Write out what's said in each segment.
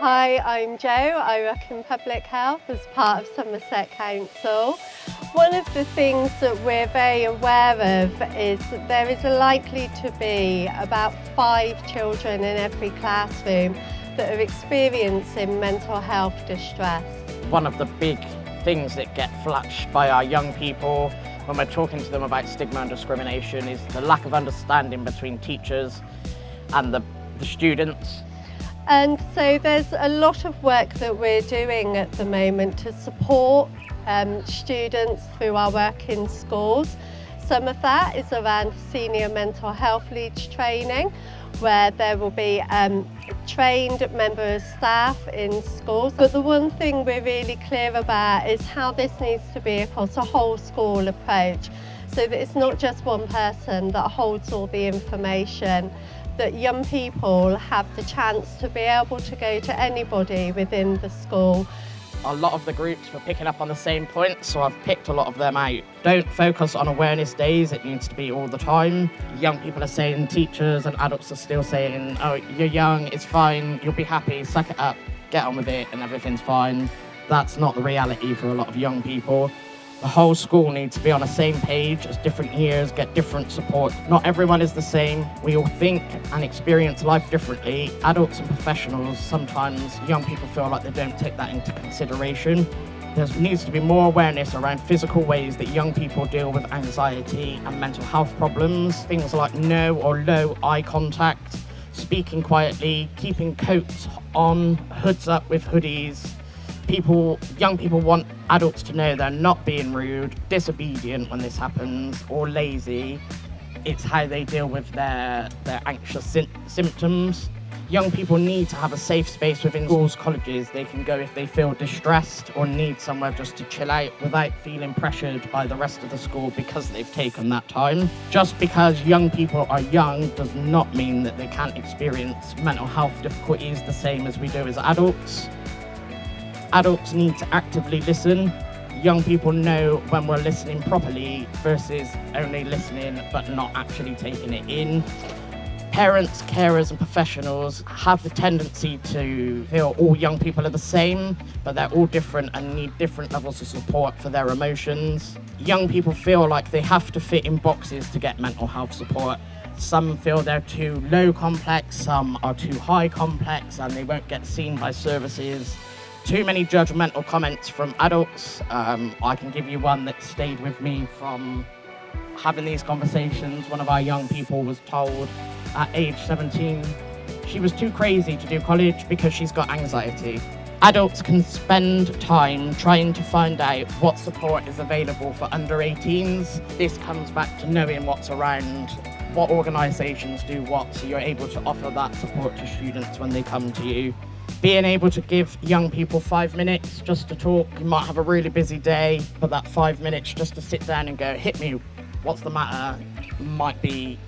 Hi, I'm Jo. I work in public health as part of Somerset Council. One of the things that we're very aware of is that there is likely to be about 5 children in every classroom that are experiencing mental health distress. One of the big things that get flashed by our young people when we're talking to them about stigma and discrimination is the lack of understanding between teachers and the students. And so there's a lot of work that we're doing at the moment to support students through our work in schools. Some of that is around senior mental health leads training, where there will be trained member of staff in schools. But the one thing we're really clear about is how this needs to be across a whole school approach, so that it's not just one person that holds all the information, that young people have the chance to be able to go to anybody within the school. A lot of the groups were picking up on the same points, so I've picked a lot of them out. Don't focus on awareness days, it needs to be all the time. Young people are saying, teachers and adults are still saying, oh, you're young, it's fine, you'll be happy, suck it up, get on with it and everything's fine. That's not the reality for a lot of young people. The whole school needs to be on the same page as different years, get different support. Not everyone is the same. We all think and experience life differently. Adults and professionals, sometimes young people feel like they don't take that into consideration. There needs to be more awareness around physical ways that young people deal with anxiety and mental health problems. Things like no or low eye contact, speaking quietly, keeping coats on, hoods up with hoodies. Young people want adults to know they're not being rude, disobedient when this happens, or lazy. It's how they deal with their anxious symptoms. Young people need to have a safe space within schools, colleges. They can go if they feel distressed or need somewhere just to chill out without feeling pressured by the rest of the school because they've taken that time. Just because young people are young does not mean that they can't experience mental health difficulties the same as we do as adults. Adults need to actively listen. Young people know when we're listening properly versus only listening but not actually taking it in. Parents, carers and professionals have the tendency to feel all young people are the same, but they're all different and need different levels of support for their emotions. Young people feel like they have to fit in boxes to get mental health support. Some feel they're too low complex, some are too high complex and they won't get seen by services. Too many judgmental comments from adults. I can give you one that stayed with me from having these conversations. One of our young people was told at age 17 she was too crazy to do college because she's got anxiety. Adults can spend time trying to find out what support is available for under 18s. This comes back to knowing what's around, what organisations do what, so you're able to offer that support to students when they come to you. Being able to give young people 5 minutes just to talk. You might have a really busy day, but that 5 minutes just to sit down and go, hit me, what's the matter, might be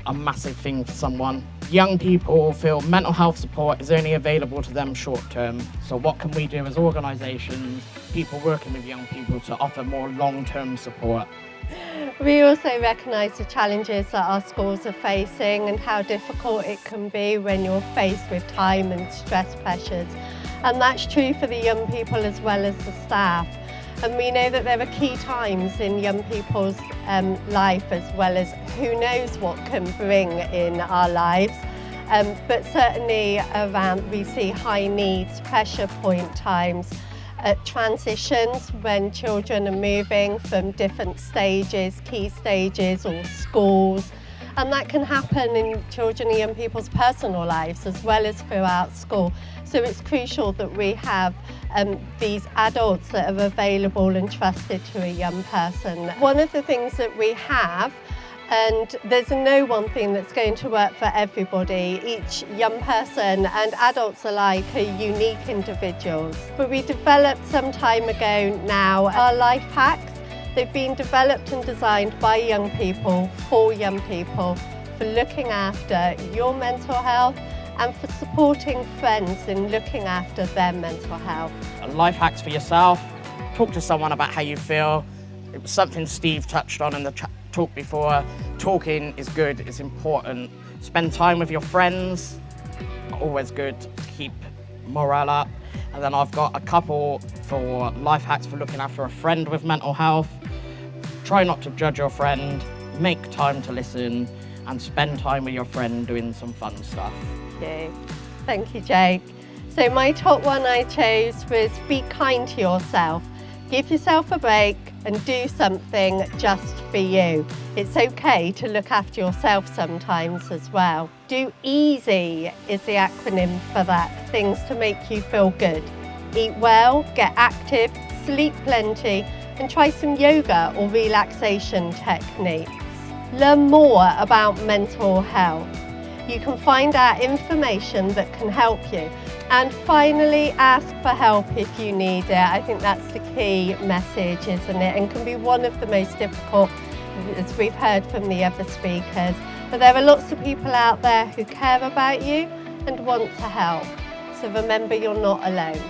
a massive thing for someone. Young people feel mental health support is only available to them short term. So what can we do as organisations, people working with young people, to offer more long-term support? We also recognise the challenges that our schools are facing and how difficult it can be when you're faced with time and stress pressures. And that's true for the young people as well as the staff. And we know that there are key times in young people's life, as well as who knows what can bring in our lives. But certainly around, we see high needs, pressure point times, transitions when children are moving from different stages, key stages or schools. And that can happen in children and young people's personal lives as well as throughout school. So it's crucial that we have these adults that are available and trusted to a young person. One of the things that we have, and there's no one thing that's going to work for everybody. Each young person and adults alike are unique individuals. But we developed some time ago now our life hacks. They've been developed and designed by young people, for young people, for looking after your mental health and for supporting friends in looking after their mental health. Life hacks for yourself. Talk to someone about how you feel. It was something Steve touched on in the talk before. Talking is good, it's important. Spend time with your friends. Always good to keep morale up. And then I've got a couple for life hacks for looking after a friend with mental health. Try not to judge your friend, make time to listen, and spend time with your friend doing some fun stuff. Thank you, Jake. So my top one I chose was be kind to yourself. Give yourself a break and do something just for you. It's okay to look after yourself sometimes as well. Do easy is the acronym for that, things to make you feel good. Eat well, get active, sleep plenty, and try some yoga or relaxation techniques. Learn more about mental health. You can find out information that can help you. And finally, ask for help if you need it. I think that's the key message, isn't it? And can be one of the most difficult, as we've heard from the other speakers. But there are lots of people out there who care about you and want to help. So remember, you're not alone.